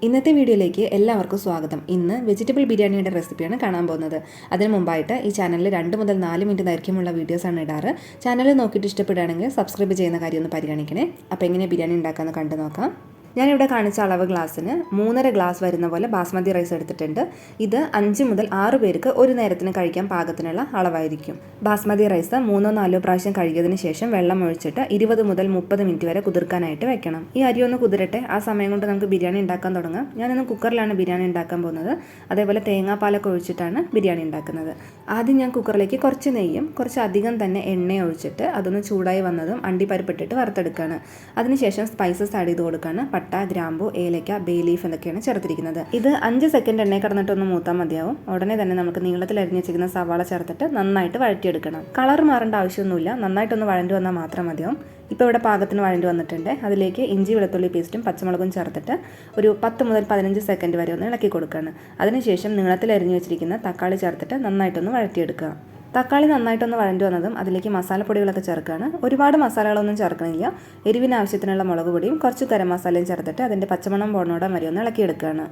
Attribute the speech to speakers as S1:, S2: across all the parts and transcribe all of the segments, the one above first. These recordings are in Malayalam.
S1: ഇന്നത്തെ വീഡിയോയിലേക്ക് എല്ലാവർക്കും സ്വാഗതം. ഇന്ന് വെജിറ്റബിൾ ബിരിയാണിയുടെ റെസിപ്പിയാണ് കാണാൻ പോകുന്നത്. അതിന് മുമ്പായിട്ട് ഈ ചാനലിൽ 2 മുതൽ 4 മിനിറ്റ് ദൈർഘ്യമുള്ള വീഡിയോസാണ് ഇടാറ്. ചാനൽ നോക്കിയിട്ട് ഇഷ്ടപ്പെടുകയാണെങ്കിൽ സബ്സ്ക്രൈബ് ചെയ്യുന്ന കാര്യം ഒന്ന് പരിഗണിക്കണേ. അപ്പോൾ എങ്ങനെ ബിരിയാണി ഉണ്ടാക്കാമെന്ന് കണ്ടു നോക്കാം. ഞാനിവിടെ കാണിച്ച അളവ് ഗ്ലാസ്സിന് 3.5 ഗ്ലാസ് വരുന്ന പോലെ ബാസ്മതി റൈസ് എടുത്തിട്ടുണ്ട്. ഇത് 5 മുതൽ 6 പേർക്ക് ഒരു നേരത്തിന് കഴിക്കാൻ പാകത്തിനുള്ള അളവായിരിക്കും. ബാസ്മതി റൈസ് 3-4 പ്രാവശ്യം കഴുകിയതിന് ശേഷം വെള്ളം ഒഴിച്ചിട്ട് 20 മുതൽ 30 മിനിറ്റ് വരെ കുതിർക്കാനായിട്ട് വെക്കണം. ഈ അരി ഒന്ന് കുതിരട്ടെ, ആ സമയം കൊണ്ട് നമുക്ക് ബിരിയാണി ഉണ്ടാക്കാൻ തുടങ്ങാം. ഞാനിന്ന് കുക്കറിലാണ് ബിരിയാണി ഉണ്ടാക്കാൻ പോകുന്നത്. അതേപോലെ തേങ്ങാപ്പാലൊക്കെ ഒഴിച്ചിട്ടാണ് ബിരിയാണി ഉണ്ടാക്കുന്നത്. ആദ്യം ഞാൻ കുക്കറിലേക്ക് കുറച്ച് നെയ്യും കുറച്ച് അധികം തന്നെ എണ്ണയും ഒഴിച്ചിട്ട് അതൊന്ന് ചൂടായി വന്നതും അണ്ടിപ്പരിപ്പിട്ടിട്ട് വറുത്തെടുക്കുകയാണ്. അതിനുശേഷം സ്പൈസസ് ആഡ് ചെയ്ത് കൊടുക്കുകയാണ്. പട്ട, ഗ്രാമ്പു, ഏലക്ക, ബേ ലീഫ് എന്നൊക്കെയാണ് ചേർത്തിരിക്കുന്നത്. ഇത് 5 സെക്കൻഡ് എണ്ണയിൽ കിടന്നിട്ടൊന്ന് മൂത്താൽ മതിയാവും. ഉടനെ തന്നെ നമുക്ക് നീളത്തിൽ അരിഞ്ഞ് വെച്ചിരിക്കുന്ന സവാള ചേർത്തിട്ട് നന്നായിട്ട് വഴറ്റിയെടുക്കണം. കളർ മാറേണ്ട ആവശ്യമൊന്നുമില്ല, നന്നായിട്ടൊന്ന് വഴണ്ടി വന്നാൽ മാത്രം മതിയാവും. ഇപ്പോൾ ഇവിടെ പാകത്തിന് വഴണ്ടി വന്നിട്ടുണ്ട്. അതിലേക്ക് ഇഞ്ചി വെളുത്തുള്ളി പേസ്റ്റും പച്ചമുളകും ചേർത്തിട്ട് ഒരു 10 മുതൽ 15 സെക്കൻഡ് വരെ ഒന്ന് ഇളക്കി കൊടുക്കുകയാണ്. അതിനുശേഷം നീളത്തിൽ അരിഞ്ഞ് വെച്ചിരിക്കുന്ന തക്കാളി ചേർത്തിട്ട് നന്നായിട്ടൊന്ന് വഴറ്റിയെടുക്കുക. തക്കാളി നന്നായിട്ടൊന്ന് വഴണ്ടി വന്നതും അതിലേക്ക് മസാലപ്പൊടികളൊക്കെ ചേർക്കുകയാണ്. ഒരുപാട് മസാലകളൊന്നും ചേർക്കണില്ല. എരിവിന് ആവശ്യത്തിനുള്ള മുളക് പൊടിയും കുറച്ച് ഗരം മസാലയും ചേർത്തിട്ട് അതിൻ്റെ പച്ചമണം പോണോടെ വരെ ഒന്ന് ഇളക്കിയെടുക്കുകയാണ്.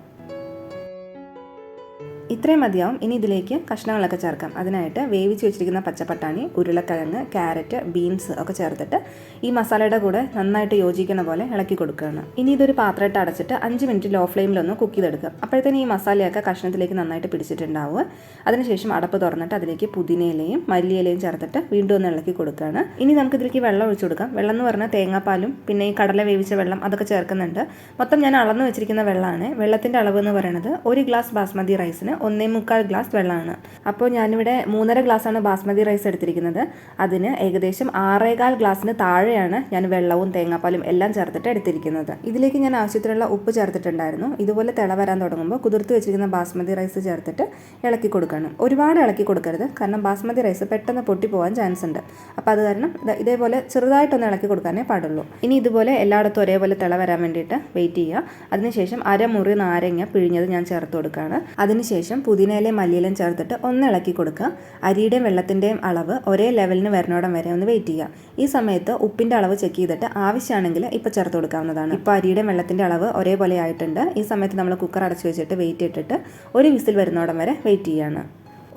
S1: ഇത്രയും മതിയാവും. ഇനി ഇതിലേക്ക് കഷ്ണങ്ങളൊക്കെ ചേർക്കാം. അതിനായിട്ട് വേവിച്ച് വെച്ചിരിക്കുന്ന പച്ചപ്പട്ടാണി, ഉരുളക്കിഴങ്ങ്, ക്യാരറ്റ്, ബീൻസ് ഒക്കെ ചേർത്തിട്ട് ഈ മസാലയുടെ കൂടെ നന്നായിട്ട് യോജിക്കുന്ന പോലെ ഇളക്കി കൊടുക്കുകയാണ്. ഇനി ഇതൊരു പാത്രമായിട്ട് അടച്ചിട്ട് 5 മിനിറ്റ് ലോ ഫ്ലെയിമിലൊന്ന് കുക്ക് ചെയ്തെടുക്കുക. അപ്പോഴത്തേന് ഈ മസാലയൊക്കെ കഷ്ണത്തിലേക്ക് നന്നായിട്ട് പിടിച്ചിട്ടുണ്ടാവുക. അതിനുശേഷം അടപ്പ് തുറന്നിട്ട് അതിലേക്ക് പുതിനയിലയും മല്ലിയിലയും ചേർത്തിട്ട് വീണ്ടും ഒന്ന് ഇളക്കി കൊടുക്കുകയാണ്. ഇനി നമുക്ക് ഇതിലേക്ക് വെള്ളം ഒഴിച്ചു കൊടുക്കാം. വെള്ളം എന്ന് പറഞ്ഞാൽ തേങ്ങാപ്പാലും പിന്നെ ഈ കടല വേവിച്ച വെള്ളം അതൊക്കെ ചേർക്കുന്നുണ്ട്. മൊത്തം ഞാൻ അളന്ന് വെച്ചിരിക്കുന്ന വെള്ളമാണ്. വെള്ളത്തിൻ്റെ അളവ് എന്ന് പറയുന്നത് 1 ഗ്ലാസ് ബാസ്മതി റൈസിന് 1.25 ഗ്ലാസ് വെള്ളമാണ്. അപ്പോൾ ഞാനിവിടെ 3.5 ഗ്ലാസ്സാണ് ബാസ്മതി റൈസ് എടുത്തിരിക്കുന്നത്. അതിന് ഏകദേശം 6.25 ഗ്ലാസ്സിന് താഴെയാണ് ഞാൻ വെള്ളവും തേങ്ങാപ്പാലും എല്ലാം ചേർത്തിട്ട് എടുത്തിരിക്കുന്നത്. ഇതിലേക്ക് ഞാൻ ആവശ്യത്തിനുള്ള ഉപ്പ് ചേർത്തിട്ടുണ്ടായിരുന്നു. ഇതുപോലെ തിള വരാൻ തുടങ്ങുമ്പോൾ കുതിർത്ത് വെച്ചിരിക്കുന്ന ബാസ്മതി റൈസ് ചേർത്തിട്ട് ഇളക്കി കൊടുക്കണം. ഒരുപാട് ഇളക്കി കൊടുക്കരുത്, കാരണം ബാസ്മതി റൈസ് പെട്ടെന്ന് പൊട്ടിപ്പോകാൻ ചാൻസ് ഉണ്ട്. അപ്പോൾ അത് കാരണം ഇതേപോലെ ചെറുതായിട്ടൊന്ന് ഇളക്കി കൊടുക്കാനേ പാടുള്ളൂ. ഇനി ഇതുപോലെ എല്ലായിടത്തും ഒരേപോലെ തിള വരാൻ വേണ്ടിയിട്ട് വെയിറ്റ് ചെയ്യുക. അതിനുശേഷം അരമുറി നാരങ്ങ പിഴിഞ്ഞത് ഞാൻ ചേർത്ത് കൊടുക്കുകയാണ്. അതിനുശേഷം പുതിനയിലയും മല്ലിയിലയും ചേർത്തിട്ട് ഒന്ന് ഇളക്കി കൊടുക്കുക. അരിയുടെയും വെള്ളത്തിൻ്റെയും അളവ് ഒരേ ലെവലിന് വരുന്നോടം വരെ ഒന്ന് വെയിറ്റ് ചെയ്യുക. ഈ സമയത്ത് ഉപ്പിൻ്റെ അളവ് ചെക്ക് ചെയ്തിട്ട് ആവശ്യമാണെങ്കിൽ ഇപ്പോൾ ചേർത്ത് കൊടുക്കാവുന്നതാണ്. ഇപ്പോൾ അരിയുടെയും വെള്ളത്തിൻ്റെ അളവ് ഒരേപോലെ ആയിട്ടുണ്ട്. ഈ സമയത്ത് നമ്മൾ കുക്കർ അടച്ചു വെച്ചിട്ട് വെയിറ്റ് ഇട്ടിട്ട് ഒരു വിസിൽ വരുന്നോടം വരെ വെയിറ്റ് ചെയ്യുകയാണ്.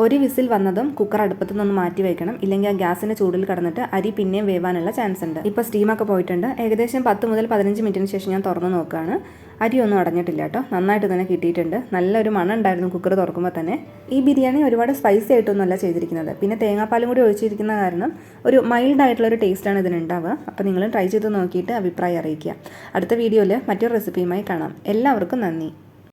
S1: ഒരു വിസിൽ വന്നതും കുക്കർ അടുപ്പത്തു നിന്ന് മാറ്റി വയ്ക്കണം. ഇല്ലെങ്കിൽ ആ ഗ്യാസിൻ്റെ ചൂടിൽ കിടന്നിട്ട് അരി പിന്നെയും വേവാനുള്ള ചാൻസ് ഉണ്ട്. ഇപ്പോൾ സ്റ്റീമൊക്കെ പോയിട്ടുണ്ട്. ഏകദേശം 10 മുതൽ 15 മിനിറ്റിന് ശേഷം ഞാൻ തുറന്ന് നോക്കുകയാണ്. അരി ഒന്നും അടഞ്ഞിട്ടില്ല കേട്ടോ, നന്നായിട്ട് തന്നെ കിട്ടിയിട്ടുണ്ട്. നല്ലൊരു മണം ഉണ്ടായിരുന്നു കുക്കർ തുറക്കുമ്പോൾ തന്നെ. ഈ ബിരിയാണി ഒരുപാട് സ്പൈസി ആയിട്ടൊന്നുമല്ല ചെയ്തിരിക്കുന്നത്. പിന്നെ തേങ്ങാപ്പാലും കൂടി ഒഴിച്ചിരിക്കുന്ന കാരണം ഒരു മൈൽഡ് ആയിട്ടുള്ളൊരു ടേസ്റ്റാണ് ഇതിനുണ്ടാവുക. അപ്പോൾ നിങ്ങൾ ട്രൈ ചെയ്ത് നോക്കിയിട്ട് അഭിപ്രായം അറിയിക്കുക. അടുത്ത വീഡിയോയിൽ മറ്റൊരു റെസിപ്പിയുമായി കാണാം. എല്ലാവർക്കും നന്ദി.